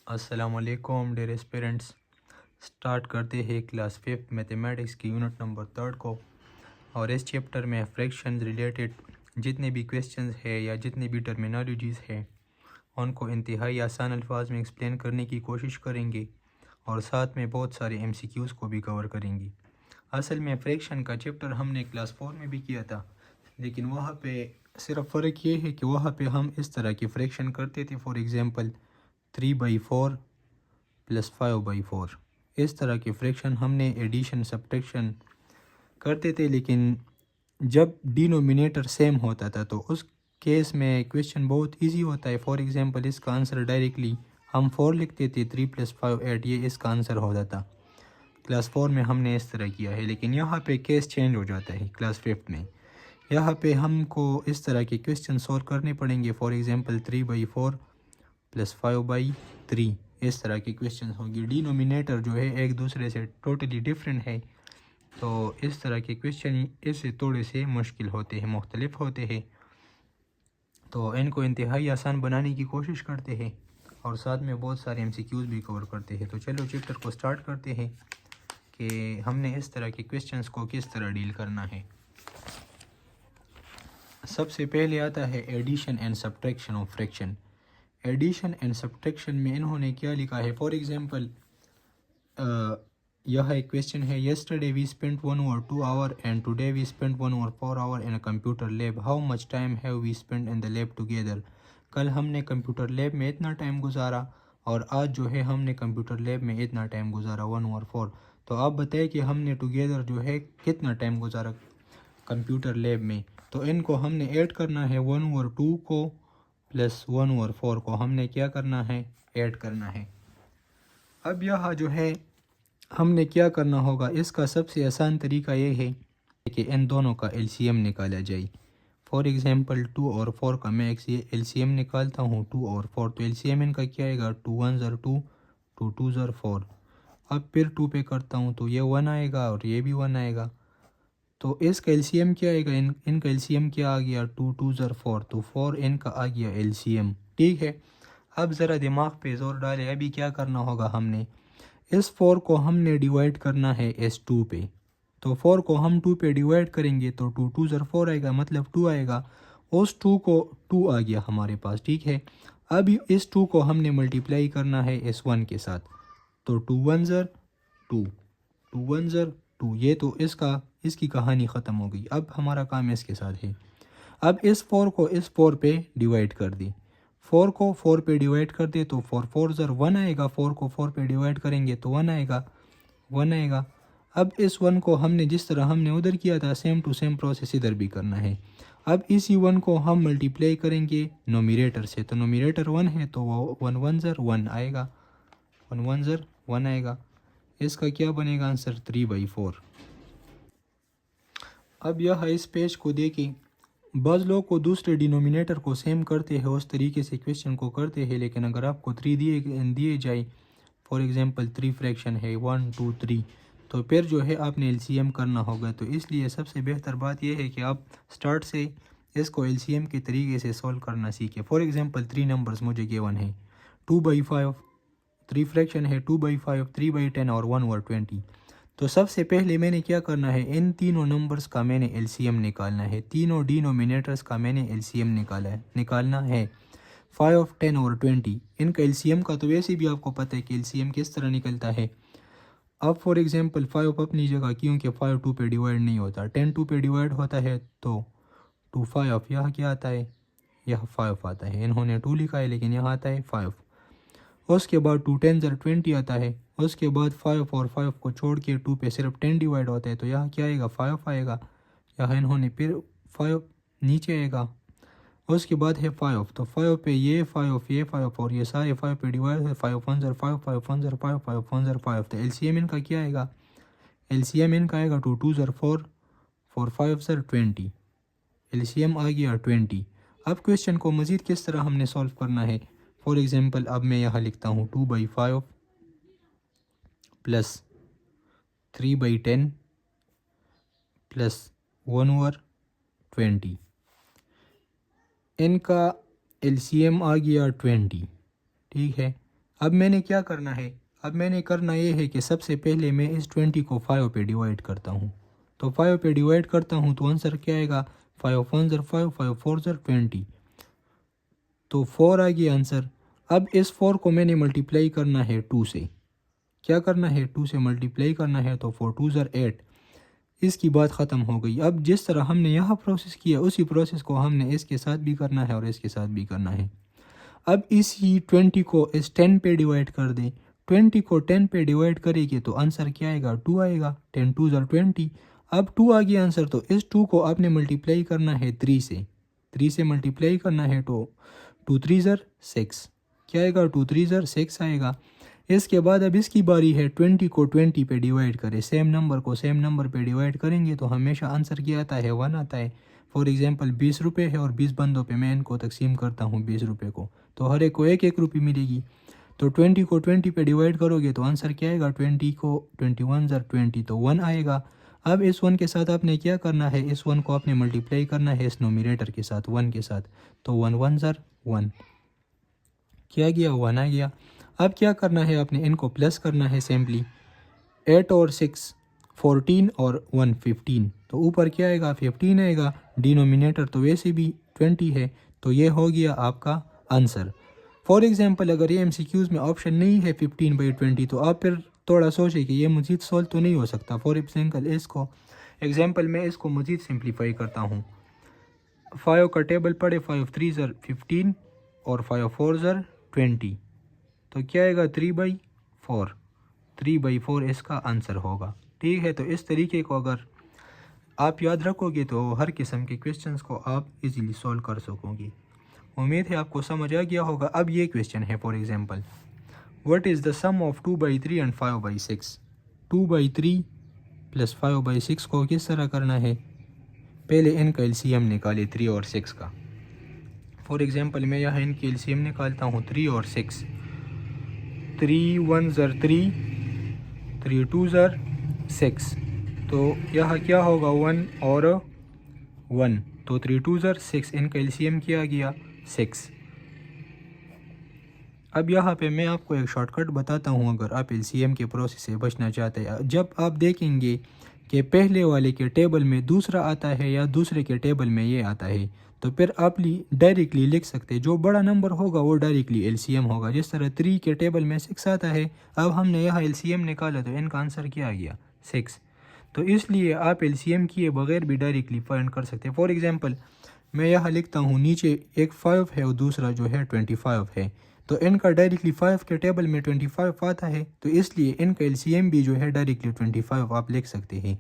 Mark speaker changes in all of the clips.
Speaker 1: अस्सलामुअलैकुम dear parents. Start करते हैं क्लास 5 मैथमेटिक्स की यूनिट नंबर 3 को। और इस चैप्टर में फ्रैक्शंस रिलेटेड जितने भी क्वेश्चंस है या जितनी भी टर्मिनोलॉजीज़ है उनको इंतहाई आसान अल्फाज में एक्सप्लेन करने की कोशिश करेंगे और साथ में बहुत सारे MCQs को भी कवर करेंगे। असल में फ्रैक्शन का चैप्टर हमने क्लास 4 में भी किया था, लेकिन वहाँ पे सिर्फ फ़र्क ये है कि वहाँ पे हम इस तरह की फ्रैक्शन करते थे। फॉर एग्ज़ाम्पल 3/4 + 5/4 इस तरह की फ्रैक्शन हमने एडिशन सब्ट्रैक्शन करते थे। लेकिन जब डिनोमिनेटर सेम होता था तो उस केस में क्वेश्चन बहुत इजी होता है। फॉर एग्जांपल इसका आंसर डायरेक्टली हम 4 लिखते थे, 3 + 5 8, ये इसका आंसर होता था। क्लास 4 में हमने इस तरह किया है, लेकिन यहाँ पे केस चेंज हो जाता है क्लास 5 में। यहाँ पे हमको इस तरह के क्वेश्चन सॉल्व करने पड़ेंगे। फॉर एग्जांपल 3/4 + 5/3 इस तरह के क्वेश्चन होंगे। डिनोमिनेटर जो है एक दूसरे से टोटली डिफरेंट है, तो इस तरह के क्वेश्चन इससे थोड़े से मुश्किल होते हैं, मुख्तलिफ होते हैं। तो इनको इंतहाई आसान बनाने की कोशिश करते हैं और साथ में बहुत सारे MCQs भी कवर करते हैं। तो चलो चैप्टर को स्टार्ट करते हैं कि हमने इस तरह के क्वेश्चंस को किस तरह डील करना है। सबसे पहले आता है addition and subtraction of fraction. Addition and subtraction में इन्होंने क्या लिखा है। फॉर एग्जांपल यह एक क्वेश्चन है, येस्टरडे वी स्पेंट 1 और 2 hour and today we spent 1 और 4 hour in a computer lab, how much time have we spent in the lab together. कल हमने कंप्यूटर लैब में इतना टाइम गुजारा और आज जो है हमने कंप्यूटर लैब में इतना टाइम गुजारा, 1 और 4। तो आप बताएं कि हमने टुगेदर जो है कितना टाइम गुजारा कंप्यूटर लैब में। तो इनको हमने ऐड करना है, 1 और 2 को प्लस 1 और 4 को हमने क्या करना है, ऐड करना है। अब यह जो है हमने क्या करना होगा, इसका सबसे आसान तरीका ये है कि इन दोनों का LCM निकाला जाए। फॉर एग्जांपल 2 और 4 का मैं LCM निकालता हूँ, 2 और 4। तो LCM इनका क्या आएगा, 2 1 ज़र 2, 2 2 ज़र 4। अब फिर 2 पे करता हूँ तो ये 1 आएगा और ये भी 1 आएगा। तो इसका LCM क्या आएगा, इनका LCM क्या आ गया, 2 2 ज़र 4। तो 4 इनका आ गया LCM। ठीक है, अब ज़रा दिमाग पे जोर डाले। अभी क्या करना होगा, हमने इस 4 को हमने डिवाइड करना है इस 2 पे। तो 4 को हम 2 पे डिवाइड करेंगे तो 2 2 ज़र 4 आएगा, मतलब 2 आएगा। उस 2 को 2 आ गया हमारे पास। ठीक है, अब इस 2 को हमने मल्टीप्लाई करना है इस 1 के साथ। तो 2 1 ज़र 2, 2 1 ज़र 2, ये तो इसकी कहानी ख़त्म हो गई। अब हमारा काम इसके साथ है। अब इस 4 को इस 4 पे डिवाइड कर दी, 4 को 4 पे डिवाइड कर दे तो 4 4 ज़र 1 आएगा। 4 को 4 पे डिवाइड करेंगे तो 1 आएगा, 1 आएगा। अब इस 1 को हमने जिस तरह हमने उधर किया था सेम टू सेम प्रोसेस इधर भी करना है। अब इसी 1 को हम मल्टीप्लाई करेंगे नोमिनेटर से। तो नोमिनेटर 1 है तो वो 1 1 ज़र 1 आएगा, 1 1 ज़र 1 आएगा। इसका क्या बनेगा आंसर, 3/4। अब यह इस पेज को देखें, बाज़ लोग को दूसरे डिनोमिनेटर को सेम करते हैं, उस तरीके से क्वेश्चन को करते हैं। लेकिन अगर आपको 3 दिए जाए, फॉर एग्जांपल 3 फ्रैक्शन है 1 2 3, तो फिर जो है आपने LCM करना होगा। तो इसलिए सबसे बेहतर बात यह है कि आप स्टार्ट से इसको LCM के तरीके से सॉल्व करना सीखें। फॉर एग्जांपल 3 नंबर्स मुझे गिवन है, 2/5, 3 फ्रैक्शन है 2/5, 3/10 और 1 ओवर 20। तो सबसे पहले मैंने क्या करना है, इन तीनों नंबर्स का मैंने LCM निकालना है। तीनों डिनोमिनेटर्स का मैंने LCM निकालना है। 5 10 और 20 इनका LCM का तो वैसे भी आपको पता है कि LCM किस तरह निकलता है। अब फॉर एग्जांपल 5 अपनी जगह, क्योंकि 5 2 पे डिवाइड नहीं होता, 10 2 पे डिवाइड होता है तो 2 5, यह क्या आता है, यह 5 आता है। इन्होंने 2 लिखा है लेकिन यहाँ आता है 5। उसके बाद 2 10 ज़र 20 आता है। उसके बाद 5 और 5 को छोड़ के 2 पे सिर्फ 10 डिवाइड होता है, तो यहाँ क्या आएगा, 5 आएगा। यहाँ इन्होंने फिर 5 नीचे आएगा। उसके बाद है 5, तो 5 पे ये 5 और ये सारे 5 पे डिवाइड है। 5 1 ज़र 5, 5 1 ज़र 5, 5 1 ज़र 5। तो LCM इनका क्या आएगा, LCM इनका आएगा 2 2 ज़र 4, 4 5 ज़र 20। LCM आ गया 20। अब क्वेश्चन को मज़ीद किस तरह हमने सॉल्व करना है। फॉर एग्जांपल अब मैं यहाँ लिखता हूँ 2/5 प्लस 3/10 प्लस 1 ओवर 20। इनका LCM आ गया 20। ठीक है, अब मैंने क्या करना है, अब मैंने करना ये है कि सबसे पहले मैं इस 20 को 5 पे डिवाइड करता हूँ। तो 5 पे डिवाइड करता हूँ तो आंसर क्या आएगा, 5 1 ज़र 5, 5 4 ज़र 20, तो 4 आ गया आंसर। अब इस 4 को मैंने मल्टीप्लाई करना है 2 से, क्या करना है, 2 से मल्टीप्लाई करना है, तो 4 2 ज़र 8। इसकी बात ख़त्म हो गई। अब जिस तरह हमने यहाँ प्रोसेस किया उसी प्रोसेस को हमने इसके साथ भी करना है और इसके साथ भी करना है। अब इसी 20 को इस 10 पे डिवाइड कर दें, 20 को 10 पे डिवाइड करेंगे तो आंसर क्या आएगा, 2 आएगा, 10 2 ज़र 20। अब 2 आ गया आंसर, तो इस 2 को आपने मल्टीप्लाई करना है 3 से, 3 से मल्टीप्लाई करना है, तो 2 3 ज़र 6, क्या आएगा, 2 3 ज़र 6 आएगा। इसके बाद अब इसकी बारी है 20 को 20 पे डिवाइड करें, सेम नंबर को सेम नंबर पे डिवाइड करेंगे तो हमेशा आंसर क्या आता है, 1 आता है। फॉर एग्जांपल 20 रुपये है और 20 बंदों पे मैं इनको तकसीम करता हूँ 20 रुपये को, तो हर एक को 1 रुपये मिलेगी। तो 20 को 20 पे डिवाइड करोगे तो आंसर क्या आएगा, 20 को 21 ज़र 20, तो 1 आएगा। अब इस 1 के साथ आपने क्या करना है, इस 1 को आपने मल्टीप्लाई करना है इस नोमिनेटर के साथ 1 के साथ, तो 1 1 ज़र 1, क्या गया, 1 आ गया। अब क्या करना है, आपने इनको प्लस करना है सिंपली, 8 और 6 14 और 1 15, तो ऊपर क्या आएगा, 15 आएगा। डिनोमिनेटर तो वैसे भी 20 है, तो ये हो गया आपका आंसर। फॉर एग्जांपल अगर ये MCQs में ऑप्शन नहीं है 15/20, तो आप फिर थोड़ा सोचें कि ये मज़ीद सॉल्व तो नहीं हो सकता। फॉर एग्जांपल मैं इसको मज़ीद सिंप्लीफाई करता हूँ। 5 का टेबल पढ़े, 5 3 ज़र 15 और 5 4 ज़र 20, तो क्या आएगा, 3/4, 3/4 इसका आंसर होगा। ठीक है, तो इस तरीके को अगर आप याद रखोगे तो हर किस्म के क्वेश्चंस को आप इजीली सॉल्व कर सकोगे। उम्मीद है आपको समझ आ गया होगा। अब ये क्वेश्चन है, for example, what is the sum of 2/3 and 5/6। 2/3 plus 5/6 को किस तरह करना है, पहले इनका एलसीएम निकाले 3 और 6 का। फॉर एग्जांपल मैं यहाँ इनकी एलसीएम निकालता हूँ 3 और 6, 3 1 ज़र 3, 3 2 ज़र 6, तो यहाँ क्या होगा, 1 और 1, तो 3 2 ज़र 6, इनका एलसीएम किया गया 6। अब यहाँ पे मैं आपको एक शॉर्टकट बताता हूँ अगर आप एलसीएम के प्रोसेस से बचना चाहते हैं। जब आप देखेंगे कि पहले वाले के टेबल में दूसरा आता है या दूसरे के टेबल में ये आता है, तो फिर आप डायरेक्टली लिख सकते हैं, जो बड़ा नंबर होगा वो डायरेक्टली एलसीएम होगा। जिस तरह 3 के टेबल में 6 आता है, अब हमने यहाँ एलसीएम निकाला तो इनका आंसर क्या आ गया, 6। तो इसलिए आप एलसीएम किए बगैर भी डायरेक्टली फाइंड कर सकते हैं। फॉर एग्जांपल मैं यहाँ लिखता हूँ, नीचे एक 5 है और दूसरा जो है 25 है, तो इनका डायरेक्टली 5 के टेबल में 25 आता है, तो इसलिए इनका एलसीएम भी जो है डायरेक्टली 25 आप लिख सकते हैं।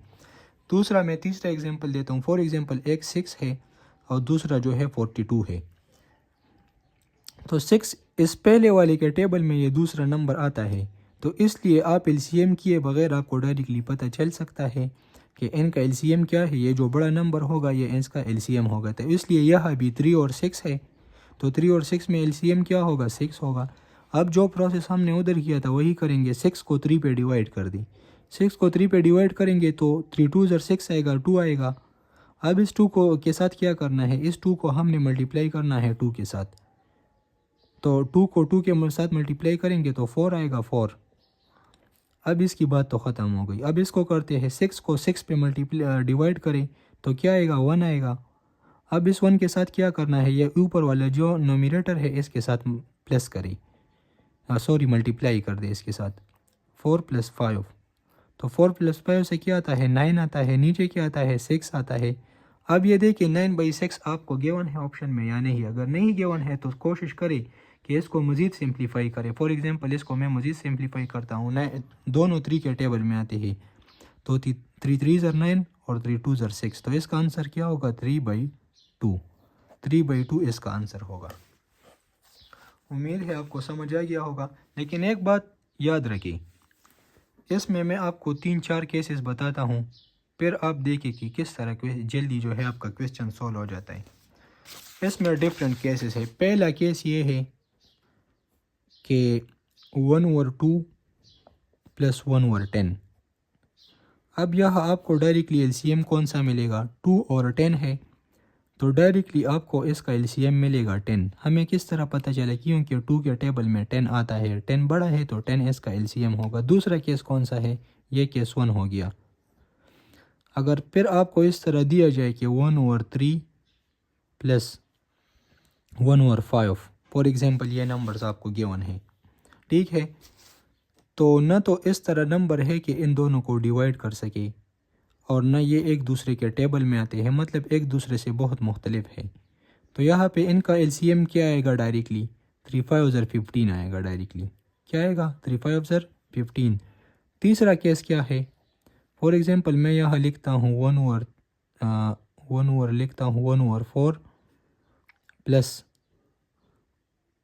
Speaker 1: दूसरा मैं तीसरा एग्जांपल देता हूँ। फॉर एग्जांपल एक 6 है और दूसरा जो है 42 है, तो 6 इस पहले वाले के टेबल में ये दूसरा नंबर आता है, तो इसलिए आप एलसीएम किए बगैर आपको डायरेक्टली पता चल सकता है कि इनका एलसीएम क्या है, ये जो बड़ा नंबर होगा ये इसका एलसीएम होगा। तो इसलिए यहाँ भी 3 और 6 है, तो 3 और 6 में एलसीएम क्या होगा, 6 होगा। अब जो प्रोसेस हमने उधर किया था वही करेंगे, 6 को 3 पे डिवाइड कर दी, 6 को 3 पे डिवाइड करेंगे तो 3 2 ज़र 6 आएगा, 2 आएगा। अब इस 2 को के साथ क्या करना है, इस 2 को हमने मल्टीप्लाई करना है 2 के साथ, तो 2 को 2 के साथ मल्टीप्लाई करेंगे तो 4 आएगा, 4। अब इसकी बात तो ख़त्म हो गई। अब इसको करते हैं, 6 को 6 पे डिवाइड करें तो क्या आएगा, 1 आएगा। अब इस 1 के साथ क्या करना है, ये ऊपर वाला जो नोमिनेटर है इसके साथ प्लस करें, मल्टीप्लाई कर दे इसके साथ, 4 + 5, तो 4 + 5 से क्या आता है, 9 आता है, नीचे क्या आता है, 6 आता है। अब ये देखिए 9/6 आपको गिवन है ऑप्शन में या नहीं, अगर नहीं गिवन है तो कोशिश करें कि इसको मज़ीद सिंप्लीफाई करें। फॉर एग्जांपल इसको मैं मज़ीद सिंप्लीफाई करता हूँ, दोनों 3 के टेबल में आते हैं, तो 3 3 ज़र 9 और 3 2 ज़र 6, तो इसका आंसर क्या होगा, 3/2, 3/2 इसका आंसर होगा। उम्मीद है आपको समझ आ गया होगा। लेकिन एक बात याद रखिए, इसमें मैं आपको 3-4 केसेस बताता हूँ, फिर आप देखिए कि किस तरह जल्दी जो है आपका क्वेश्चन सॉल्व हो जाता है। इसमें डिफरेंट केसेस है। पहला केस ये है कि 1/2 + 1/10। अब यह आपको डायरेक्टली एलसीएम कौन सा मिलेगा, 2 और 10 है, तो डायरेक्टली आपको इसका एलसीएम मिलेगा 10। हमें किस तरह पता चला, क्योंकि 2 के टेबल में 10 आता है, 10 बड़ा है तो 10 इसका एलसीएम होगा। दूसरा केस कौन सा है, ये केस 1 हो गया। अगर फिर आपको इस तरह दिया जाए कि 1/3 प्लस 1/5, फॉर एग्जांपल ये नंबर्स आपको गिवन है, ठीक है, तो न तो इस तरह नंबर है कि इन दोनों को डिवाइड कर सके और न ये एक दूसरे के टेबल में आते हैं, मतलब एक दूसरे से बहुत मुख्तलिफ है। तो यहाँ पे इनका एलसीएम क्या आएगा, डायरेक्टली 3 5 15 आएगा डायरेक्टली। क्या आएगा, 3 5 15। तीसरा केस क्या है, फॉर एग्जांपल मैं यहाँ लिखता हूँ 1/4 प्लस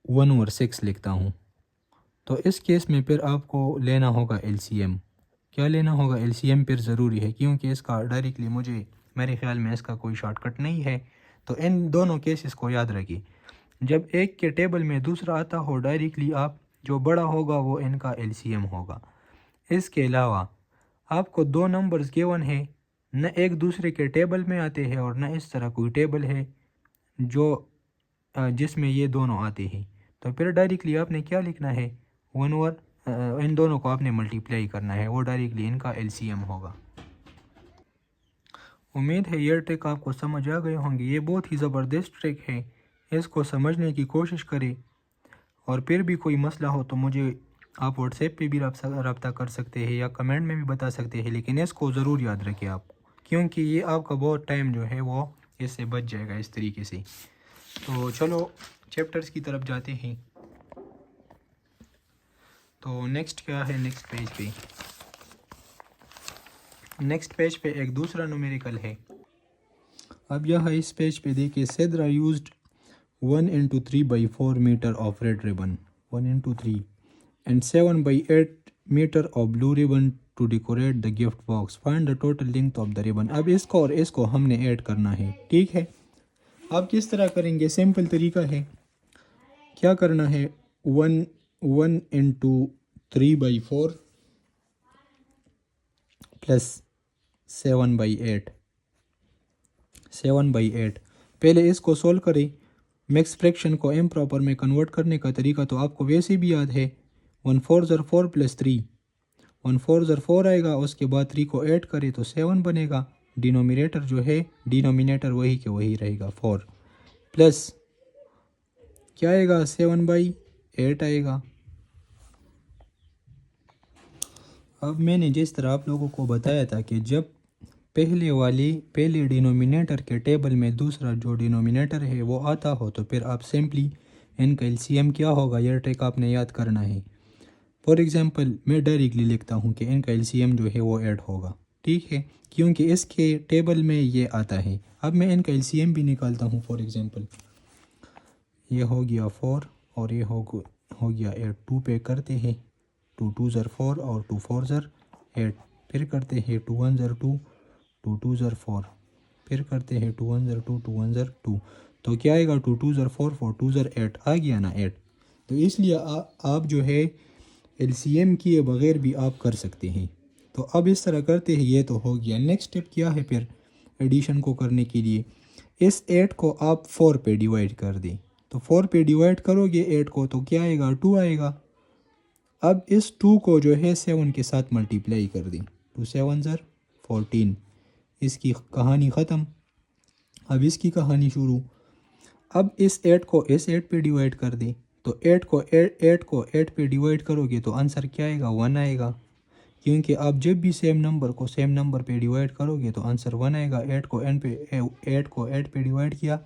Speaker 1: 1/6 लिखता हूँ। तो इस केस में फिर आपको लेना होगा एलसीएम। क्या लेना होगा, एलसीएम फिर ज़रूरी है, क्योंकि इसका डायरेक्टली मेरे ख्याल में इसका कोई शॉर्टकट नहीं है। तो इन दोनों केसेस को याद रखिए, जब एक के टेबल में दूसरा आता हो, डायरेक्टली आप जो बड़ा होगा वो इनका एलसीएम होगा। इसके अलावा आपको दो नंबर्स गिवन है, न एक दूसरे के टेबल में आते हैं और न इस तरह कोई टेबल है जो जिसमें ये दोनों आते हैं। तो फिर डायरेक्टली आपने क्या लिखना है, इन दोनों को आपने मल्टीप्लाई करना है, वो डायरेक्टली इनका एलसीएम होगा। उम्मीद है ये ट्रिक आपको समझ आ गए होंगे। ये बहुत ही ज़बरदस्त ट्रिक है, इसको समझने की कोशिश करें। और फिर भी कोई मसला हो तो मुझे आप व्हाट्सएप पे भी रब्ता कर सकते हैं या कमेंट में भी बता सकते हैं, लेकिन इसको ज़रूर याद रखें आप, क्योंकि ये आपका बहुत टाइम जो है वो इससे बच जाएगा इस तरीके से। तो चलो चैप्टर्स की तरफ जाते हैं। तो नेक्स्ट क्या है, नेक्स्ट पेज पे एक दूसरा न्यूमेरिकल है। अब यह इस पेज पे देखिए, Sedra used 1 × 3/4 metre of red ribbon, 1 × 3 and 7/8 metre of blue ribbon to decorate the gift box, find the total length of the ribbon. अब इसको और इसको हमने ऐड करना है, ठीक है। अब किस तरह करेंगे, सिंपल तरीका है। क्या करना है, 1 × 3/4 प्लस 7/8, पहले इसको सोल्व करें। मिक्स फ्रैक्शन को इम्प्रॉपर में कन्वर्ट करने का तरीका तो आपको वैसे भी याद है। 1 × 4 प्लस 3, 1 × 4 आएगा, उसके बाद 3 को ऐड करें तो 7 बनेगा। डिनोमिनेटर जो है, डिनोमिनेटर वही के वही रहेगा 4, प्लस क्या आएगा, 7/8 आएगा। अब मैंने जिस तरह आप लोगों को बताया था कि जब पहले डिनोमिनेटर के टेबल में दूसरा जो डिनोमिनेटर है वो आता हो, तो फिर आप सिंपली इनका एलसीएम क्या होगा, यह ट्रिक आपने याद करना है। फॉर एग्जांपल मैं डायरेक्टली लिखता हूँ कि इनका एलसीएम जो है वो ऐड होगा, ठीक है, क्योंकि इसके टेबल में ये आता है। अब मैं इनका एलसीएम भी निकालता हूँ। फॉर एग्जांपल ये हो गया 4 और ये हो गया 8, 2 पे करते हैं, 2 2 ज़र 4 और 2 4 ज़र 8, फिर करते हैं 2 1 ज़र 2, 2 2 ज़र 4, फिर करते हैं 2 1 ज़र 2, 2 1 ज़र 2। तो क्या आएगा, 2 2 ज़र 4, 4 2 ज़र 8 आ गया ना 8। तो इसलिए आप जो है एलसीएम किए बगैर भी आप कर सकते हैं। तो अब इस तरह करते हैं, ये तो हो गया। नेक्स्ट स्टेप क्या है फिर एडिशन को करने के लिए, इस 8 को आप 4 पे डिवाइड कर दें। तो 4 पे डिवाइड करोगे 8 को तो क्या आएगा, 2 आएगा। अब इस 2 को जो है 7 के साथ मल्टीप्लाई कर दें, 2 7 ज़र 14, इसकी कहानी ख़त्म। अब इसकी कहानी शुरू। अब इस 8 को इस 8 पे डिवाइड कर दें, तो 8 को 8 पे डिवाइड करोगे तो आंसर क्या आएगा, 1 आएगा, क्योंकि आप जब भी सेम नंबर को सेम नंबर पे डिवाइड करोगे तो आंसर 1 आएगा। 8 को 8 पे डिवाइड किया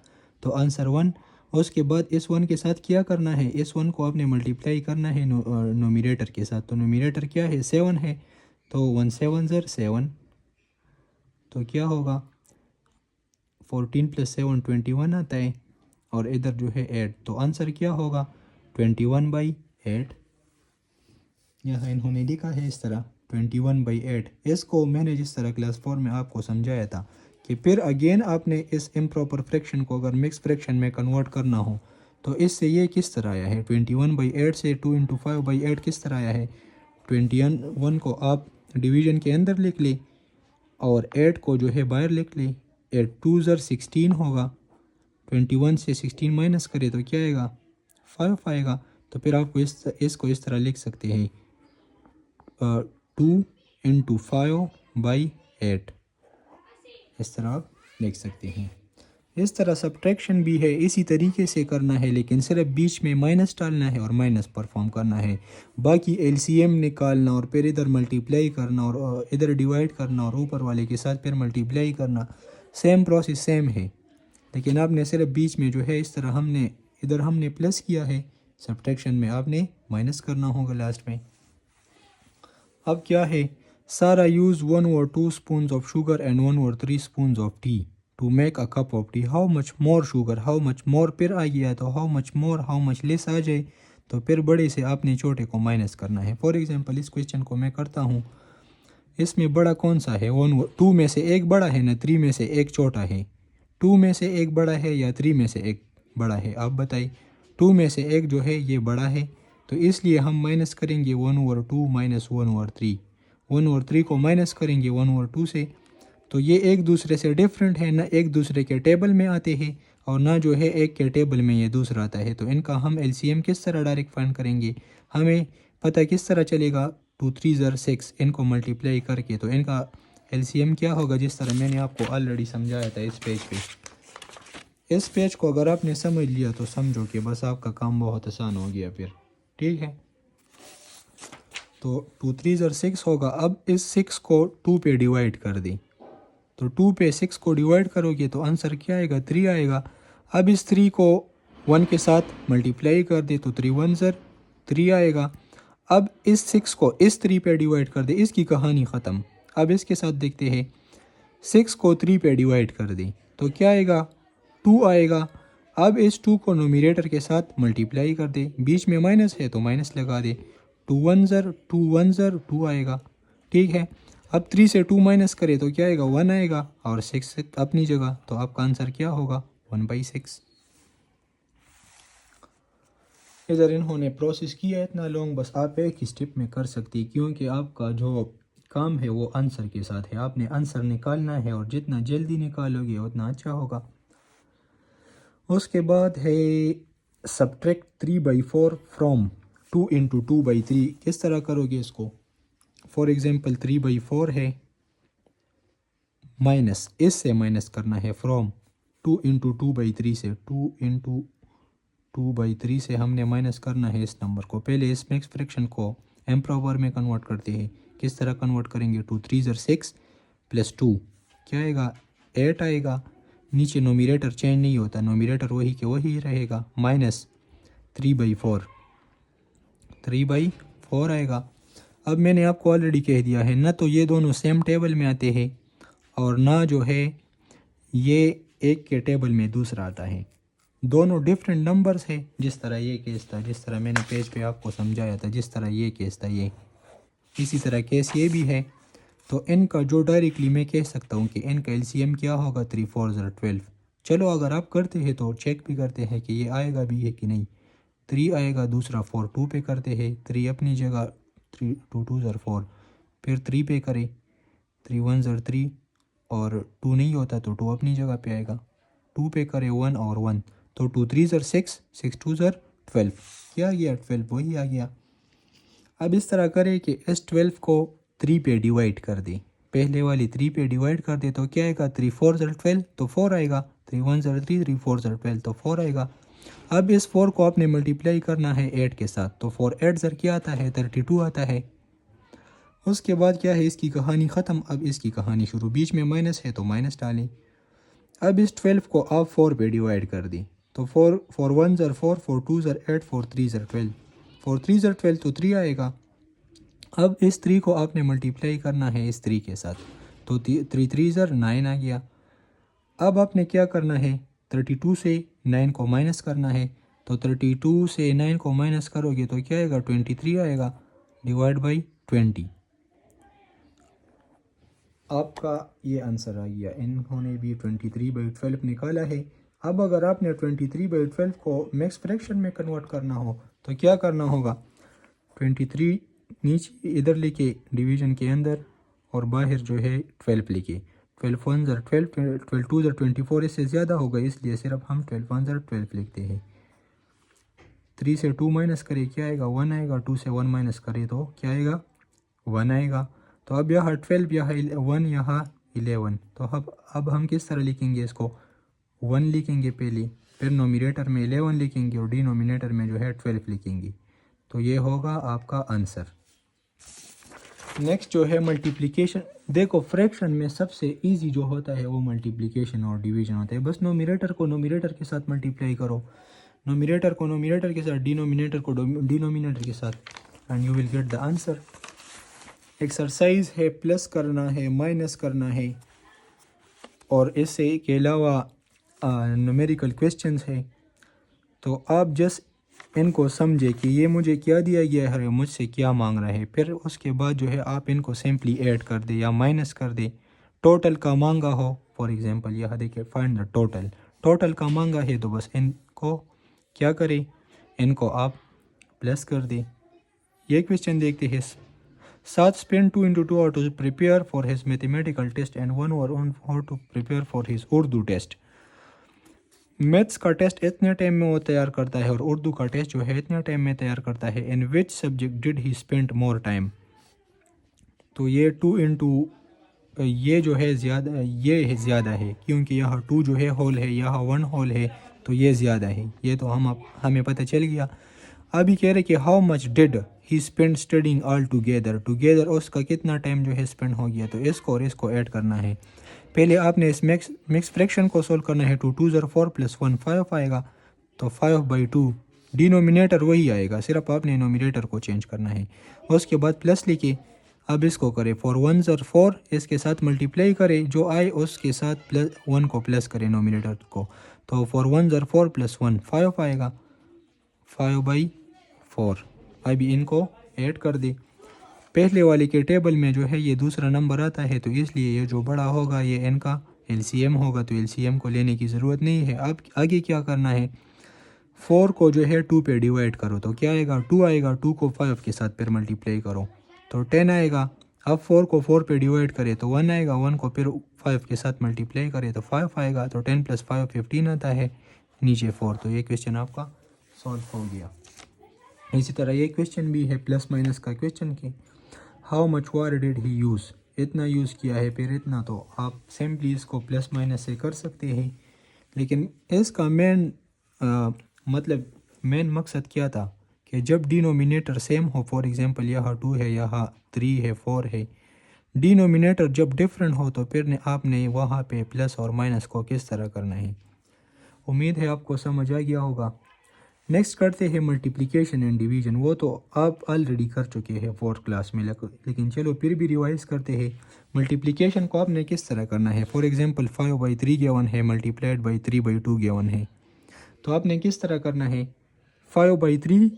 Speaker 1: तो आंसर 1। उसके बाद इस 1 के साथ क्या करना है, इस 1 को आपने मल्टीप्लाई करना है नोमिनेटर के साथ। तो नोमिनेटर क्या है, 7 है, तो 1 7 ज़र 7, तो क्या होगा 14 + 7 21 आता है, और इधर जो है 8, तो आंसर क्या होगा 21/8। यहाँ इन्होंने लिखा है इस तरह 21/8। इसको मैंने जिस तरह क्लास 4 में आपको समझाया था कि फिर अगेन आपने इस इम्प्रॉपर फ्रैक्शन को अगर मिक्स फ्रैक्शन में कन्वर्ट करना हो तो इससे ये किस तरह आया है, 21/8 से 2 × 5/8 किस तरह आया है। 21 को आप डिवीज़न के अंदर लिख ले और 8 को जो है बाहर लिख ले। 8 2 ज़र 16 होगा, 21 से 16 माइनस करें तो क्या आएगा, 5 आएगा। तो फिर आपको इसको इस तरह लिख सकते हैं 2 × 5/8, इस तरह आप लिख सकते हैं। इस तरह सब्ट्रैक्शन भी है, इसी तरीके से करना है, लेकिन सिर्फ बीच में माइनस डालना है और माइनस परफॉर्म करना है। बाकी एलसीएम निकालना और फिर इधर मल्टीप्लाई करना और इधर डिवाइड करना और ऊपर वाले के साथ फिर मल्टीप्लाई करना, सेम प्रोसेस सेम है, लेकिन आपने सिर्फ बीच में जो है इस तरह इधर हमने प्लस किया है, सब्ट्रैक्शन में आपने माइनस करना होगा लास्ट में। अब क्या है, Sara use 1/2 spoon of sugar and 1/3 spoon of tea to make a cup of tea. How much more sugar, how much more फिर आ गया तो how much more, how much less आ जाए तो फिर बड़े से आपने छोटे को माइनस करना है। फॉर एग्जांपल इस क्वेश्चन को मैं करता हूँ, इसमें बड़ा कौन सा है, 2 में से एक बड़ा है ना 3 में से एक छोटा है, 2 में से एक बड़ा है या 3 में से एक बड़ा है, आप बताइए। 2 में से एक जो है ये बड़ा है, तो इसलिए हम माइनस करेंगे 1/2 माइनस 1/3, 1/3 को माइनस करेंगे 1/2 से। तो ये एक दूसरे से डिफरेंट है, ना एक दूसरे के टेबल में आते हैं और ना जो है एक के टेबल में ये दूसरा आता है। तो इनका हम एलसीएम किस तरह डायरेक्ट फाइंड करेंगे, हमें पता किस तरह चलेगा, 2 3 6 इनको मल्टीप्लाई करके। तो इनका एलसीएम क्या होगा, जिस तरह मैंने आपको ऑलरेडी समझाया था इस पेज पे। इस पेज को अगर आपने समझ लिया तो समझो कि बस आपका काम बहुत आसान हो गया फिर, ठीक है। तो 2 3 6 होगा। अब इस 6 को 2 पे डिवाइड कर दें, तो 2 पे 6 को डिवाइड करोगे तो आंसर क्या आएगा, 3 आएगा। अब इस 3 को 1 के साथ मल्टीप्लाई कर दे तो 3 1 3 आएगा। अब इस 6 को इस 3 पे डिवाइड कर दे, इसकी कहानी ख़त्म। अब इसके साथ देखते हैं, 6 को 3 पे डिवाइड कर दें तो क्या आएगा, 2 आएगा। अब इस 2 को नोमिनेटर के साथ मल्टीप्लाई कर दे, बीच में माइनस है तो माइनस लगा दे, 2 1 2 आएगा, ठीक है। अब 3 से 2 माइनस करें तो क्या आएगा, 1 आएगा और 6 अपनी जगह, तो आपका आंसर क्या होगा, 1/6। इधर इन्होंने प्रोसेस किया इतना लॉन्ग, बस आप एक ही स्टेप में कर सकती, क्योंकि आपका जो काम है वो आंसर के साथ है, आपने आंसर निकालना है और जितना जल्दी निकालोगे उतना अच्छा होगा। उसके बाद है सब्ट्रैक्ट 3/4 फ्रॉम 2 × 2/3, किस तरह करोगे इसको। फॉर एग्जांपल 3/4 है, माइनस इससे माइनस करना है फ्रॉम 2 × 2/3 से, 2 × 2/3 से हमने माइनस करना है इस नंबर को। पहले इस मिक्स फ्रैक्शन को एम्प्रॉवर में कन्वर्ट करते हैं, किस तरह कन्वर्ट करेंगे, 2 3 6 प्लस 2 क्या आएगा, 8 आएगा। नीचे नोमिनेटर चेंज नहीं होता, नोमिनेटर वही के वही रहेगा, माइनस 3/4 आएगा। अब मैंने आपको ऑलरेडी कह दिया है ना, तो ये दोनों सेम टेबल में आते हैं और ना जो है ये एक के टेबल में दूसरा आता है, दोनों डिफरेंट नंबर्स है। जिस तरह ये केस था, जिस तरह मैंने पेज पे आपको समझाया था, जिस तरह ये केस था, ये इसी तरह केस ये भी है। तो इनका जो डायरेक्टली मैं कह सकता हूँ कि इनका एलसीएम क्या होगा, 3 4 12। चलो अगर आप करते हैं तो चेक भी करते हैं कि ये आएगा भी है कि नहीं। 3 आएगा, दूसरा 4 2 पे करते हैं, 3 अपनी जगह, 3 2 2 4, फिर 3 पे करें, 3 1 3 और 2 नहीं होता तो 2 अपनी जगह पे आएगा, 2 पे करें 1 और 1 तो 2 3 6 6 2 12, क्या आ गया, 12 वही आ गया। अब इस तरह करें कि इस 12 को 3 पे डिवाइड कर दें, पहले वाली 3 पे डिवाइड कर दे तो क्या आएगा, 3 4 12 तो 4 आएगा, 3 1 3 3 4 12 तो 4 आएगा। अब इस 4 को आपने मल्टीप्लाई करना है 8 के साथ, तो 4 8 क्या आता है, 32 आता है। उसके बाद क्या है, इसकी कहानी ख़त्म। अब इसकी कहानी शुरू, बीच में माइनस है तो माइनस डालें। अब इस 12 को आप 4 पे डिवाइड कर दें तो 4 4 1 4 4 2 8 4 3 12, 4 3 12 तो 3 आएगा। अब इस 3 को आपने मल्टीप्लाई करना है इस 3 के साथ, तो 3 3 9 आ गया। अब आपने क्या करना है, 32 से 9 को माइनस करना है, तो 32 से 9 को माइनस करोगे तो क्या आएगा, 23 आएगा, डिवाइड बाई 20। आपका ये आंसर आ गया। इन्होंने भी 23/12 निकाला है। अब अगर आपने 23/12 को मैक्स फ्रैक्शन में कन्वर्ट करना हो तो क्या करना होगा, 23 नीचे इधर लेके डिवीज़न के अंदर और बाहर जो है 12 लेके, 12 1 ज़र 12, 12 2 ज़र 24, इससे ज़्यादा होगा, इसलिए सिर्फ हम 12 1 ज़र 12 लिखते हैं। 3 से 2 माइनस करें क्या आएगा, 1 आएगा। 2 से 1 माइनस करें तो क्या आएगा, 1 आएगा। तो अब यहाँ 12, यहाँ 1, यहाँ 11। तो अब हम किस तरह लिखेंगे इसको, 1 लिखेंगे पहले, फिर नोमिनेटर में 11 लिखेंगे और डिनोमिनेटर में जो है 12 लिखेंगे। तो ये होगा आपका आंसर। नेक्स्ट जो है मल्टीप्लिकेशन। देखो फ्रैक्शन में सबसे इजी जो होता है वो मल्टीप्लिकेशन और डिवीजन होता है। बस नोमिनेटर को नोमिनेटर के साथ मल्टीप्लाई करो, नोमिनेटर को नोमिनेटर के साथ, डिनोमिनेटर को डिनोमिनेटर के साथ, and you will get the answer. Exercise है, प्लस करना है, माइनस करना है, और इससे के अलावा न्यूमेरिकल क्वेश्चंस है। तो आप जस्ट इनको समझे कि ये मुझे क्या दिया गया है, मुझसे क्या मांग रहा है, फिर उसके बाद जो है आप इनको सिंपली ऐड कर दे या माइनस कर दे। टोटल का मांगा हो, फॉर एग्जांपल यहाँ देखिए फाइंड द टोटल, टोटल का मांगा है तो बस इनको क्या करें, इनको आप प्लस कर दे। ये क्वेश्चन देखते हैं। Saad spent 2 into 2 hours to prepare for his mathematical test and 1 hour to prepare for his Urdu test. Maths का टेस्ट इतने टाइम में वो तैयार करता है और उर्दू का टेस्ट जो है इतने टाइम में तैयार करता है। In which subject did he spend more time. तो ये 2 इंटू ये जो है ज़्यादा, ये है ज़्यादा है क्योंकि यहाँ 2 जो है होल है, यहाँ 1 होल है, तो ये ज़्यादा है। ये तो हमें पता चल गया। अभी कह रहे कि how much did he spend studying all together, together उसका कितना टाइम जो है स्पेंड हो गया। तो इसको और इसको ऐड करना है। पहले आपने इस मिक्स फ्रैक्शन को सोल्व करना है। 2 2 ज़र 4 + 1 5 आएगा, तो 5/2 डिनोमिनेटर वही आएगा, सिर्फ आपने नोमिनेटर को चेंज करना है। उसके बाद प्लस लिखे, अब इसको करें 4 1 ज़र 4, इसके साथ मल्टीप्लाई करें, जो आए उसके साथ +1 को प्लस करें नोमिनेटर को। तो 4 1 ज़र 4 + 1 5 आएगा, 5/4। अभी इनको ऐड कर दे। पहले वाले के टेबल में जो है ये दूसरा नंबर आता है, तो इसलिए ये जो बड़ा होगा ये इनका एलसीएम होगा, तो एलसीएम को लेने की ज़रूरत नहीं है। अब आगे क्या करना है, 4 को जो है 2 पे डिवाइड करो, तो क्या आएगा, 2 आएगा। 2 को 5 के साथ फिर मल्टीप्लाई करो तो 10 आएगा। अब 4 को 4 पे डिवाइड करें तो 1 आएगा, 1 को फिर 5 के साथ मल्टीप्लाई करें तो 5 आएगा। तो 10 + 5 15 आता है, नीचे 4। तो ये क्वेश्चन आपका सॉल्व हो गया। इसी तरह ये क्वेश्चन भी है प्लस माइनस का क्वेश्चन की, how much water did he use, इतना यूज़ किया है फिर इतना। तो आप सिंपली इसको प्लस माइनस से कर सकते हैं, लेकिन इसका मेन मकसद क्या था कि जब डिनोमिनेटर सेम हो, फॉर एग्जांपल यहाँ 2 है, यहाँ 3 है, 4 है, डिनोमिनेटर जब डिफरेंट हो तो फिर आपने वहाँ पे प्लस और माइनस को किस तरह करना है। उम्मीद है आपको समझ आ गया होगा। नेक्स्ट करते हैं मल्टीप्लिकेशन एंड डिवीजन। वो तो आप ऑलरेडी कर चुके हैं 4th क्लास में, लेकिन चलो फिर भी रिवाइज करते हैं। मल्टीप्लिकेशन को आपने किस तरह करना है। फॉर एग्जांपल 5/3 गिवन है, मल्टीप्लाइड बाई 3/2 गिवन है, तो आपने किस तरह करना है, 5/3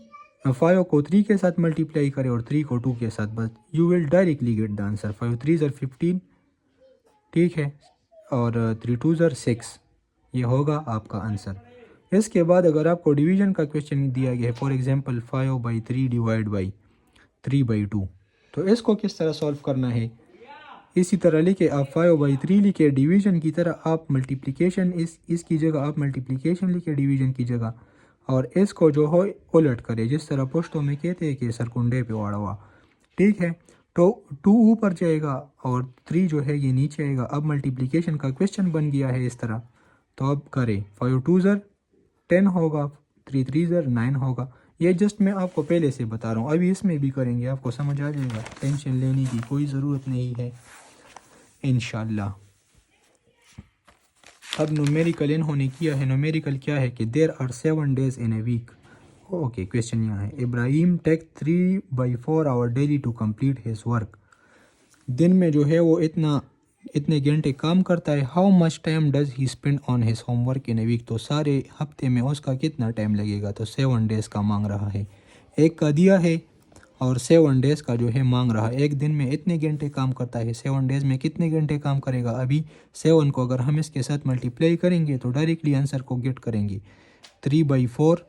Speaker 1: 5 को 3 के साथ मल्टीप्लाई करें और 3 को 2 के साथ, बस you will directly get the answer. 5 3 ज़र 15, ठीक है, और 3 2 ज़र 6, ये होगा आपका आंसर। इसके बाद अगर आपको डिवीजन का क्वेश्चन दिया गया है, फॉर एग्जांपल 5/3 डिवाइड बाई 3/2, तो इसको किस तरह सॉल्व करना है। इसी तरह लिखे आप 5/3 लिखे डिवीजन की तरह, आप मल्टीप्लिकेशन इसकी जगह आप मल्टीप्लिकेशन लिखे डिवीजन की जगह, और इसको जो हो उलट करें, जिस तरह पुश्तों में कहते हैं कि सरकुंडे पे वाड़ा, ठीक है। तो 2 ऊपर जाएगा और 3 जो है ये नीचे आएगा। अब मल्टीप्लिकेशन का क्वेश्चन बन गया है इस तरह। तो अब करें, 5 2 ज़र 10 होगा, 3 3 ज़र 9 होगा। ये जस्ट मैं आपको पहले से बता रहा हूँ, अभी इसमें भी करेंगे, आपको समझ आ जाएगा, टेंशन लेने की कोई ज़रूरत नहीं है इंशाल्लाह। अब न्यूमेरिकल इन्होंने किया है। न्यूमेरिकल क्या है कि there are 7 days in a week. Okay, question यहाँ है, Ibrahim take 3/4 hour daily to complete his work. दिन में जो है वो इतने घंटे काम करता है। How much time does he spend on his homework in a week. तो सारे हफ्ते में उसका कितना टाइम लगेगा। तो 7 डेज़ का मांग रहा है, एक का दिया है और 7 डेज़ का जो है मांग रहा है। एक दिन में इतने घंटे काम करता है, 7 डेज़ में कितने घंटे काम करेगा। अभी 7 को अगर हम इसके साथ मल्टीप्लाई करेंगे तो डायरेक्टली आंसर को गेट करेंगे। 3/4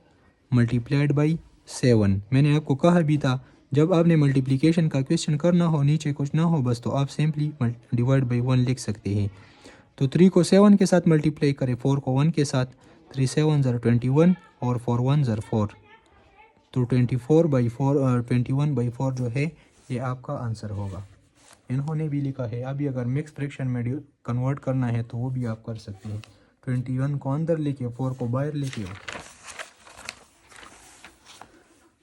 Speaker 1: मल्टीप्लाइड बाई 7। मैंने आपको कहा भी था जब आपने मल्टीप्लिकेशन का क्वेश्चन करना हो, नीचे कुछ ना हो बस, तो आप सिंपली डिवाइड बाई 1 लिख सकते हैं। तो 3 को 7 के साथ मल्टीप्लाई करें, 4 को 1 के साथ, 3 7 ज़र 21 और 4 1 ज़र 4, तो 21/4 जो है ये आपका आंसर होगा। इन्होंने भी लिखा है। अभी अगर मिक्स फ्रैक्शन में कन्वर्ट करना है तो वो भी आप कर सकते हैं। 21 को अंदर लेके 4 को बाहर लेके,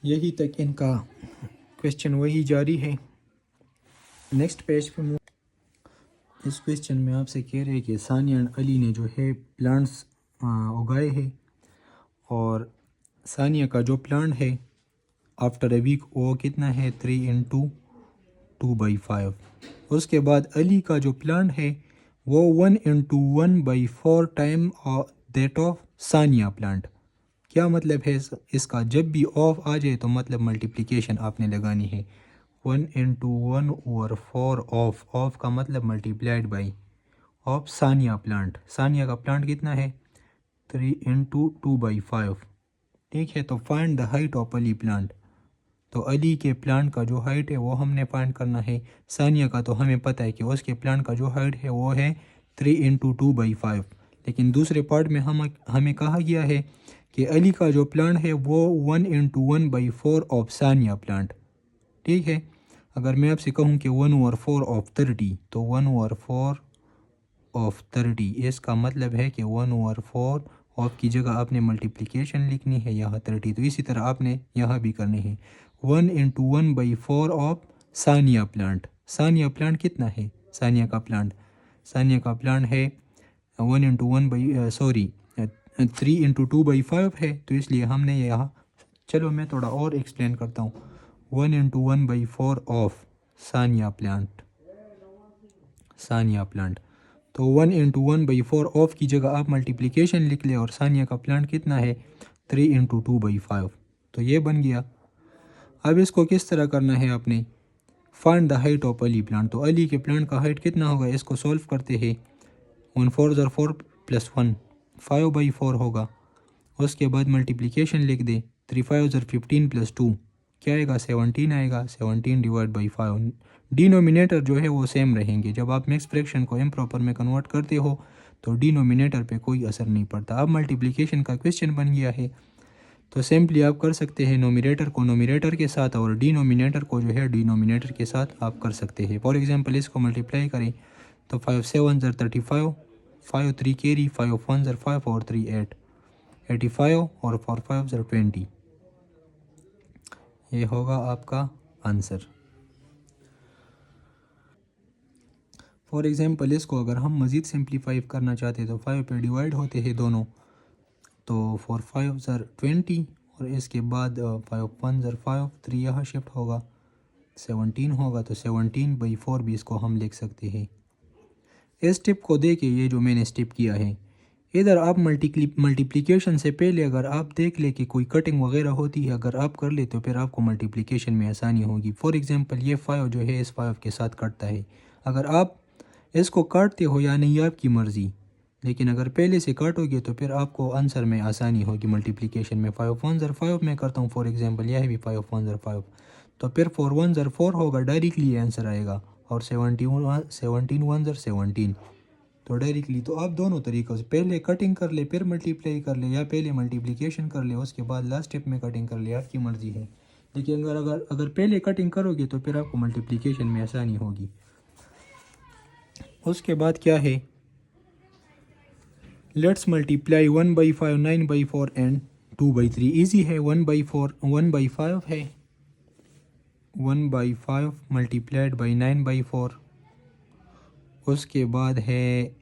Speaker 1: यही तक इनका क्वेश्चन वही जारी है। नेक्स्ट पेज पे इस क्वेश्चन में आपसे कह रहे हैं कि सानिया एंड अली ने जो है प्लांट्स उगाए हैं, और सानिया का जो प्लांट है आफ्टर ए वीक वो कितना है 3 × 2/5। उसके बाद अली का जो प्लांट है वो 1 × 1/4 time that of Sania plant. क्या मतलब है इसका? जब भी ऑफ आ जाए तो मतलब मल्टीप्लिकेशन आपने लगानी है। 1 × 1/4 ऑफ का मतलब multiplied by of Sania plant. Sania का प्लांट कितना है 3 × 2/5। ठीक है, तो find the height of Ali plant. तो अली के प्लांट का जो हाइट है वो हमने फाइंड करना है। सानिया का तो हमें पता है कि उसके प्लांट का जो हाइट है वो है 3 × 2/5, लेकिन दूसरे पार्ट में हमें कहा गया है कि अली का जो प्लांट है वो 1 × 1/4 ऑफ सानिया प्लांट। ठीक है, अगर मैं आपसे कहूँ कि 1/4 ऑफ 30, तो 1/4 ऑफ 30, इसका मतलब है कि 1/4 ऑफ की जगह आपने मल्टीप्लिकेशन लिखनी है यहाँ 30, तो इसी तरह आपने यहाँ भी करनी है। 1 × 1/4 of Sania plant. Sania plant कितना है? सानिया का प्लांट है 3 × 2/5 है, तो इसलिए हमने यहाँ, चलो मैं थोड़ा और एक्सप्लेन करता हूँ। 1 × 1/4 ऑफ सानिया प्लांट, तो 1 × 1/4 ऑफ की जगह आप मल्टीप्लिकेशन लिख ले, और सानिया का प्लांट कितना है 3 × 2/5, तो ये बन गया। अब इसको किस तरह करना है आपने? Find the height of Ali plant. तो अली के प्लांट का हाइट कितना होगा, इसको सॉल्व करते हैं। 1 4 ज़र 4 + 1 5/4 होगा। उसके बाद मल्टीप्लिकेशन लिख दे, 3 5 ज़र 15 + 2 क्या आएगा 17 आएगा। 17/5। डिनोमिनेटर जो है वो सेम रहेंगे। जब आप मिक्स फ्रैक्शन को इम्प्रॉपर में कन्वर्ट करते हो तो डिनोमिनेटर पे कोई असर नहीं पड़ता। अब मल्टीप्लिकेशन का क्वेश्चन बन गया है, तो सिंपली आप कर सकते हैं नोमिनेटर को नोमिनेटर के साथ और डिनोमिनेटर को जो है डिनोमिनेटर के साथ आप कर सकते हैं। फॉर एग्जांपल इसको मल्टीप्लाई करें तो 5 7 ज़र 35, 5 3 कैरी, 5 1 ज़र 5 और 3 8, 85 और 4 5 ज़र 20। ये होगा आपका आंसर। फॉर एग्जांपल इसको अगर हम मज़ीद सिंप्लीफाई करना चाहते हैं तो 5 पे डिवाइड होते हैं दोनों, तो 4 5 ज़र 20 और इसके बाद 5 1 ज़र 5, 3 यहाँ शिफ्ट होगा 17 होगा, तो 17/4 भी इसको हम लिख सकते हैं। इस स्टेप को दे के ये जो मैंने स्टेप किया है, इधर आप मल्टीप्लिकेशन से पहले अगर आप देख ले कि कोई कटिंग वगैरह होती है, अगर आप कर ले तो फिर आपको मल्टीप्लिकेशन में आसानी होगी। फॉर एग्जांपल ये 5 जो है इस 5 के साथ कटता है, अगर आप इसको काटते हो या नहीं आपकी मर्ज़ी, लेकिन अगर पहले से काटोगे तो फिर आपको आंसर में आसानी होगी मल्टीप्लिकेशन में। 5 1 ज़र 5 में करता हूँ फॉर एग्जांपल, यह भी 5 1 ज़र 5, तो फिर 4 1 ज़र 4 होगा, डायरेक्टली आंसर आएगा, और 17 1 ज़र 17, तो डायरेक्टली। तो आप दोनों तरीक़ों से पहले कटिंग कर ले फिर मल्टीप्लाई कर ले, या पहले मल्टीप्लिकेशन कर ले उसके बाद लास्ट स्टेप में कटिंग कर ले, आपकी मर्ज़ी है। लेकिन अगर पहले कटिंग करोगे तो फिर आपको मल्टीप्लिकेशन में आसानी होगी। उसके बाद क्या है, लेट्स मल्टीप्लाई 1/5 9/4 एंड 2/3। ईजी है, 1/4 1/5 है, 1/5 मल्टीप्लाइड बाई 9/4, उसके बाद है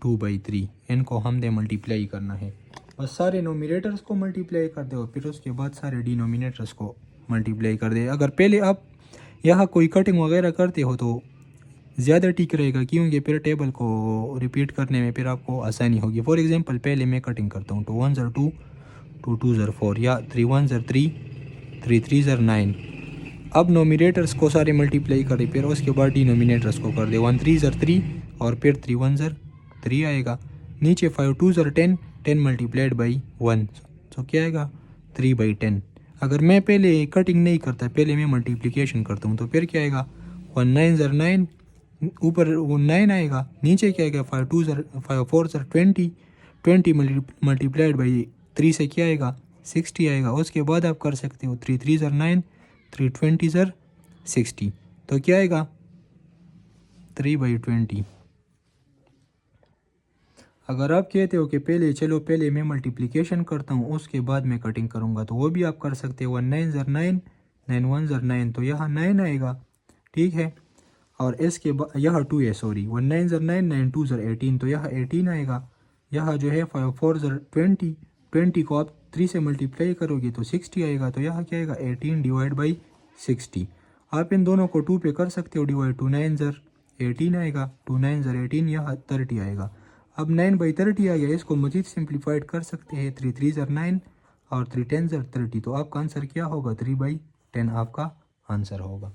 Speaker 1: 2/3। इनको हमने मल्टीप्लाई करना है, बस सारे नोमिनेटर्स को मल्टीप्लाई कर दो, फिर उसके बाद सारे डिनोमिनेटर्स को मल्टीप्लाई कर दे। अगर पहले आप यहाँ कोई कटिंग वगैरह करते हो तो ज़्यादा ठीक रहेगा, क्योंकि फिर टेबल को रिपीट करने में फिर आपको आसानी होगी। फॉर एग्जांपल पहले मैं कटिंग करता हूँ, 2 1 ज़र 2, 2 2 ज़र 4, या 3 1 ज़र 3, 3 3 ज़र 9। अब नोमिनेटर्स को सारे मल्टीप्लाई करें, फिर उसके बाद डिनोमिनेटर्स को कर दे, 1 3 ज़र 3 और फिर 3 1 ज़र 3 आएगा। नीचे 5 2 ज़र 10, 10 मल्टीप्लाइड बाई 1, तो क्या आएगा 3/10। अगर मैं पहले कटिंग नहीं करता, पहले मैं मल्टीप्लिकेशन करता हूँ, तो फिर क्या आएगा 1 9 ज़र 9, ऊपर वो 9 आएगा, नीचे क्या आएगा 5 2 ज़र 5 4 ज़र 20, 20 मल्टीप्लाइड बाई 3 से क्या आएगा 60 आएगा। उसके बाद आप कर सकते हो 3 3 ज़र 9, 3 20 ज़र 60, तो क्या आएगा 3/20। अगर आप कहते हो कि पहले मैं मल्टीप्लिकेशन करता हूँ उसके बाद मैं कटिंग करूँगा, तो वो भी आप कर सकते हो। 1 9 ज़र 9, 9 1 ज़र 9, तो यहाँ 9 आएगा, ठीक है। और इसके बाद यहाँ 2 है, सॉरी, 1 9 ज़र 9, 9 2 ज़र 18, तो यहाँ 18 आएगा। यहाँ जो है 5 4 ज़र 20, 20 को आप 3 से मल्टीप्लाई करोगे तो 60 आएगा, तो यहाँ क्या आएगा 18 डिवाइड बाई 60। आप इन दोनों को 2 पे कर सकते हो डिवाइड, 2 9 ज़र 18 आएगा, 2 9 ज़र 18, यहाँ 30 आएगा। अब 9/30 आ गया, इसको मज़ीद सिंप्लीफाइड कर सकते हैं, 3 3 ज़र 9 और 3 10 ज़र 30, तो आपका आंसर क्या होगा 3/10 आपका आंसर होगा।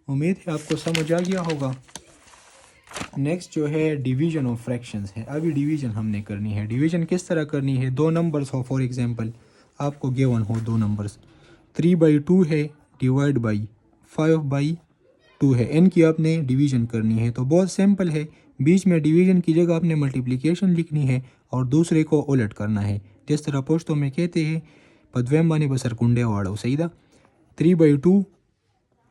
Speaker 1: उम्मीद है आपको समझ आ गया होगा। नेक्स्ट जो है डिवीजन ऑफ फ्रैक्शंस है। अभी डिवीजन हमने करनी है। डिवीजन किस तरह करनी है, दो नंबर्स हो, फॉर एग्जांपल आपको गिवन हो दो नंबर्स, 3/2 है डिवाइड बाई 5/2 है, इनकी आपने डिवीजन करनी है। तो बहुत सिंपल है, बीच में डिवीजन की जगह आपने मल्टीप्लिकेशन लिखनी है और दूसरे को उलट करना है। जिस तरह पोस्टों में कहते हैं पदवेम्बाने बसर कुंडे वाड़ो, सही था। 3/2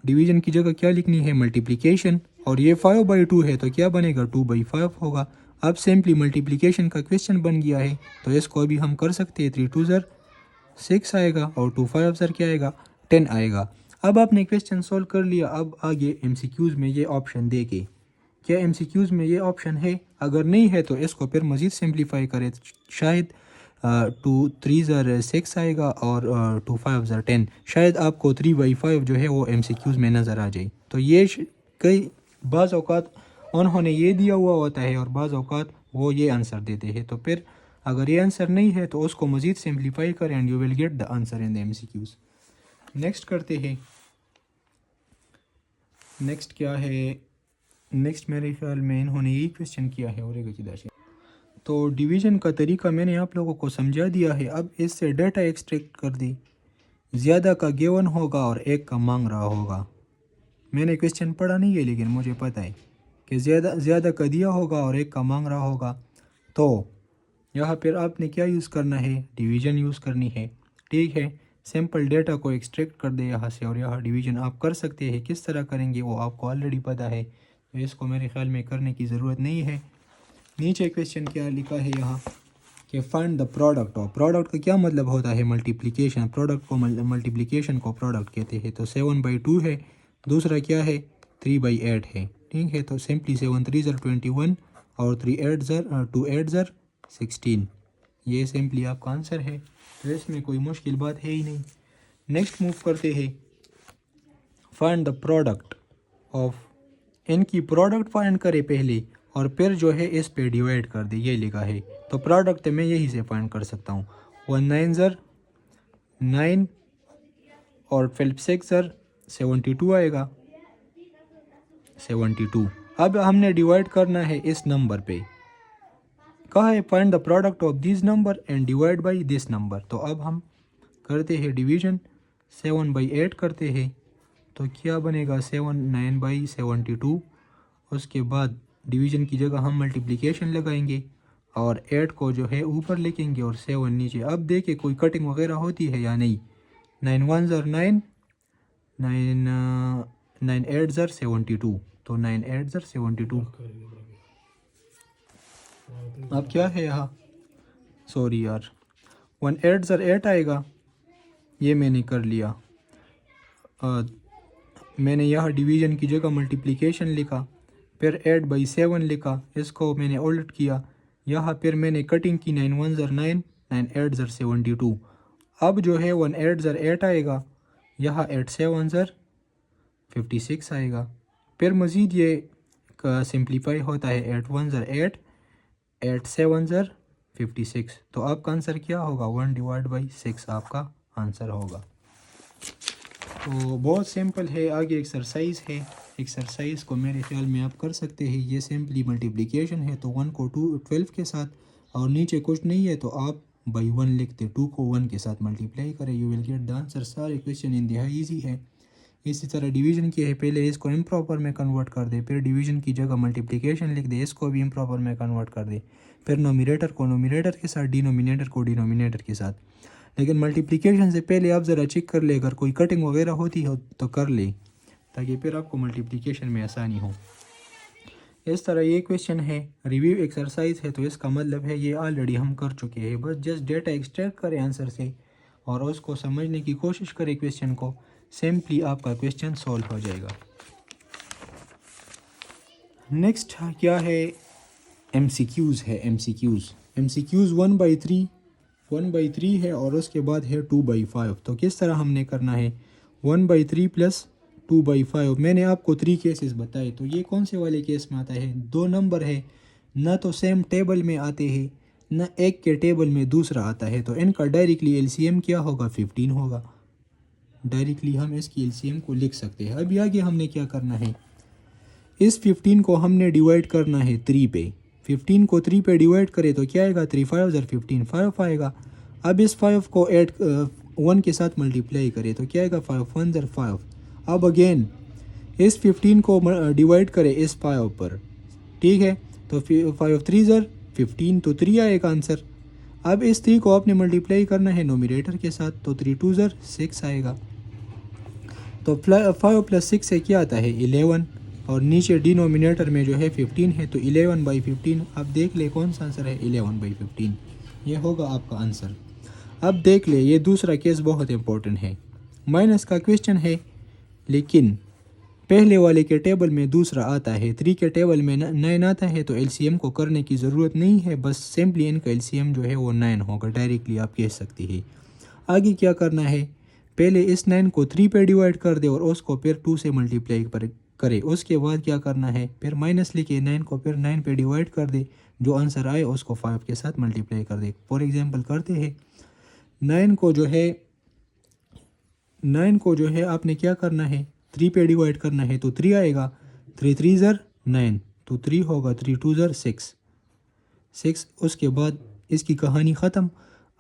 Speaker 1: डिवीजन की जगह क्या लिखनी है मल्टीप्लिकेशन, और ये 5/2 है तो क्या बनेगा 2/5 होगा। अब सिंपली मल्टीप्लिकेशन का क्वेश्चन बन गया है, तो इसको अभी हम कर सकते हैं। 3 2 ज़र 6 आएगा और 2 5 ज़र क्या आएगा 10 आएगा। अब आपने क्वेश्चन सॉल्व कर लिया। अब आगे MCQs में ये ऑप्शन दे के, क्या MCQs में ये ऑप्शन है, अगर नहीं है तो इसको फिर मज़ीद सिंप्लीफाई करें, शायद 2 3 ज़र 6 आएगा और 2 5 ज़र 10, शायद आपको 3/5 जो है वो MCQs में नज़र आ जाए। तो ये कई बाज़ औक़ात उन्होंने ये दिया हुआ होता है और बाज़ औक़ात वो ये आंसर देते हैं, तो फिर अगर ये आंसर नहीं है तो उसको मज़ीद सिंप्लीफाई करें and you will get the answer in the MCQs। Next करते हैं। नेक्स्ट क्या है, नेक्स्ट मेरे ख्याल में इन्होंने यही क्वेश्चन किया है और एक। तो डिवीज़न का तरीका मैंने आप लोगों को समझा दिया है। अब इससे डाटा एक्सट्रैक्ट कर दी, ज़्यादा का गिवन होगा और एक का मांग रहा होगा। मैंने क्वेश्चन पढ़ा नहीं है लेकिन मुझे पता है कि ज़्यादा का दिया होगा और एक का मांग रहा होगा। तो यहाँ पर आपने क्या यूज़ करना है, डिवीज़न यूज़ करनी है, ठीक है। सिंपल डेटा को एक्सट्रैक्ट कर दे यहाँ से और यहाँ डिवीज़न आप कर सकते हैं। किस तरह करेंगे वो आपको ऑलरेडी पता है, तो इसको मेरे ख्याल में करने की ज़रूरत नहीं है। नीचे क्वेश्चन क्या लिखा है यहाँ कि find the product of, product का क्या मतलब होता है मल्टीप्लिकेशन, प्रोडक्ट को मल्टीप्लिकेशन को प्रोडक्ट कहते हैं। तो 7/2 है, दूसरा क्या है 3/8 है, ठीक है। तो सिंपली 7 3 ज़र 21 और 2 8 ज़र 16, ये सिंपली आपका आंसर है। तो इसमें कोई मुश्किल बात है ही नहीं। नेक्स्ट मूव करते हैं, फाइंड द प्रोडक्ट ऑफ, इनकी प्रोडक्ट फाइंड करे पहले और फिर जो है इस पे डिवाइड कर दे, ये लिखा है। तो प्रोडक्ट मैं यहीं से फाइंड कर सकता हूँ। 1 9 ज़र 9 और 12 6 ज़र 72 आएगा, 72। अब हमने डिवाइड करना है इस नंबर पे, कहा है find the product of this number and divide by this number. तो अब हम करते हैं डिवीजन, 7/8 करते हैं, तो क्या बनेगा 7 9/72। उसके बाद डिवीज़न की जगह हम मल्टीप्लिकेशन लगाएंगे और 8 को जो है ऊपर लिखेंगे और 7 नीचे। अब देखिए कोई कटिंग वगैरह होती है या नहीं। 9 1 ज़र 9, 9 8 ज़र 72, तो 9 8 ज़र 72। अब क्या है यहाँ, सॉरी यार, 1 8 ज़र 8 आएगा, ये मैंने कर लिया। मैंने यहाँ डिवीज़न की जगह मल्टीप्लिकेशन लिखा, फिर 8/7 लिखा, इसको मैंने उल्ट किया। यहाँ फिर मैंने कटिंग की, 9 1 ज़र 9, 9 8 ज़र 72। अब जो है 1 8 ज़र 8 आएगा, यहाँ 8 7 ज़र 56 आएगा। फिर मज़ीद ये सिंप्लीफाई होता है, 8 1 ज़र 8, 8 7 ज़र 56। तो आपका आंसर क्या होगा 1/6 आपका आंसर होगा। तो बहुत सिंपल है। आगे एक्सरसाइज है, एक्सरसाइज को मेरे ख्याल में आप कर सकते हैं। ये सिंपली मल्टीप्लिकेशन है, तो 1 को 12 के साथ और नीचे कुछ नहीं है तो आप बाई 1 लिखते, 2 को 1 के साथ मल्टीप्लाई करें, you will get the answer. सारे क्वेश्चन इंतहाई ईजी है। इसी तरह डिवीजन की है, पहले इसको इम्प्रॉपर में कन्वर्ट कर दे, फिर डिवीजन की जगह मल्टीप्लिकेशन लिख दे, इसको भी इम्प्रॉपर में कन्वर्ट कर दे, फिर नोमिनेटर को नोमिनेटर के साथ, डिनोमिनेटर को डिनोमिनेटर के साथ। लेकिन मल्टीप्लिकेशन से पहले आप ज़रा चेक कर ले, अगर कोई कटिंग वगैरह होती हो तो कर ले, ताकि फिर आपको मल्टीप्लिकेशन में आसानी हो। इस तरह ये क्वेश्चन है, रिव्यू एक्सरसाइज है, तो इसका मतलब है ये ऑलरेडी हम कर चुके हैं। बस जस्ट डेटा एक्सट्रैक्ट करें आंसर से और उसको समझने की कोशिश करें क्वेश्चन को, सिंपली आपका क्वेश्चन सॉल्व हो जाएगा। नेक्स्ट क्या है, MCQs है। MCQs 1/3 है और उसके बाद है 2/5। तो किस तरह हमने करना है, 1/3 प्लस 2/5। मैंने आपको 3 केसेस बताए, तो ये कौन से वाले केस में आता है, 2 नंबर है, ना तो सेम टेबल में आते हैं, ना एक के टेबल में दूसरा आता है, तो इनका डायरेक्टली LCM क्या होगा, 15 होगा। डायरेक्टली हम इसकी LCM को लिख सकते हैं। अभी आगे हमने क्या करना है, इस 15 को हमने डिवाइड करना है 3 पे। 15 को 3 पे डिवाइड करें तो क्या आएगा, 3 5 15 5 आएगा। अब इस 5 को 1 के साथ मल्टीप्लाई करें तो क्या आएगा, 5 1 5। अब अगेन इस 15 को डिवाइड करें इस 5 पर, ठीक है, तो 5 3 15, तो 3 आएगा आंसर। अब इस 3 को आपने मल्टीप्लाई करना है नोमिनेटर के साथ, तो 3 2 6 आएगा। तो 5 + 6 से क्या आता है, 11, और नीचे डिनोमिनेटर में जो है 15 है, तो 11/15। अब देख ले कौन सा आंसर है, 11/15, ये होगा आपका आंसर। अब देख ले, ये दूसरा केस बहुत इंपॉर्टेंट है, माइनस का क्वेश्चन है, लेकिन पहले वाले के टेबल में दूसरा आता है, 3 के टेबल में 9 आता है, तो LCM को करने की ज़रूरत नहीं है, बस सिंपली इनका LCM जो है वो 9 होगा, डायरेक्टली आप कह सकती है। आगे क्या करना है, पहले इस 9 को 3 पे डिवाइड कर दे और उसको फिर 2 से मल्टीप्लाई करे। उसके बाद क्या करना है, फिर माइनस लेके 9 को फिर 9 पे डिवाइड कर दे, जो आंसर आए उसको 5 के साथ मल्टीप्लाई कर दे। फॉर एग्जांपल करते हैं, 9 को जो है आपने क्या करना है, 3 पे डिवाइड करना है, तो 3 आएगा, 3 3 9, तो 3 होगा, 3 2 6। उसके बाद इसकी कहानी ख़त्म।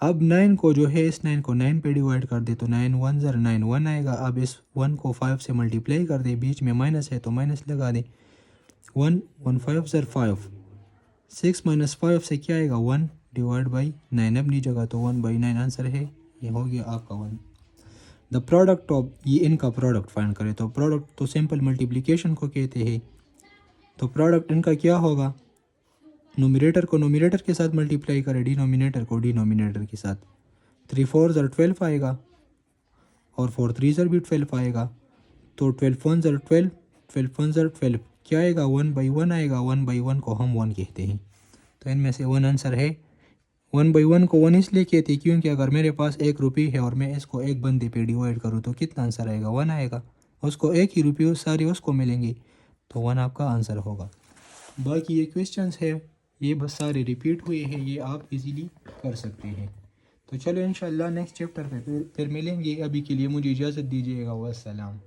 Speaker 1: अब 9 को जो है, इस 9 को 9 पे डिवाइड कर दे, तो 9 1 9 1 आएगा। अब इस 1 को 5 से मल्टीप्लाई कर दे, बीच में माइनस है तो माइनस लगा दे, 1 1 5 5, 6 - 5 से क्या आएगा, 1 डिवाइड बाई 9 अपनी जगह, तो 1/9 आंसर है, ये हो गया आपका 1। द प्रोडक्ट ऑफ, ये इनका प्रोडक्ट फाइंड करें, तो प्रोडक्ट तो सिंपल मल्टीप्लिकेशन को कहते हैं, तो प्रोडक्ट इनका क्या होगा, नोमिनेटर को नोमिनेटर के साथ मल्टीप्लाई करें, डिनोमिनेटर को डिनोमिनेटर के साथ, 3 4 12 आएगा और 4 3 भी 12 आएगा, तो 12 1 12, 12 1 12, क्या आएगा, 1/1 आएगा। 1/1 को हम 1 कहते हैं, तो इनमें से 1 आंसर है। 1/1 को 1 इसलिए कहते हैं क्योंकि अगर मेरे पास 1 रुपये है और मैं इसको एक बंदे पे डिवाइड करूँ तो कितना आंसर आएगा, 1 आएगा। उसको 1 ही रुपये सारे उसको मिलेंगे, तो 1 आपका आंसर होगा। बाकी ये क्वेश्चंस है, ये बस सारे रिपीट हुए हैं, ये आप इजीली कर सकते हैं। तो चलो इंशाल्लाह नेक्स्ट चैप्टर पे फिर मिलेंगे। अभी के लिए मुझे इजाज़त दीजिएगा, वस्सलाम।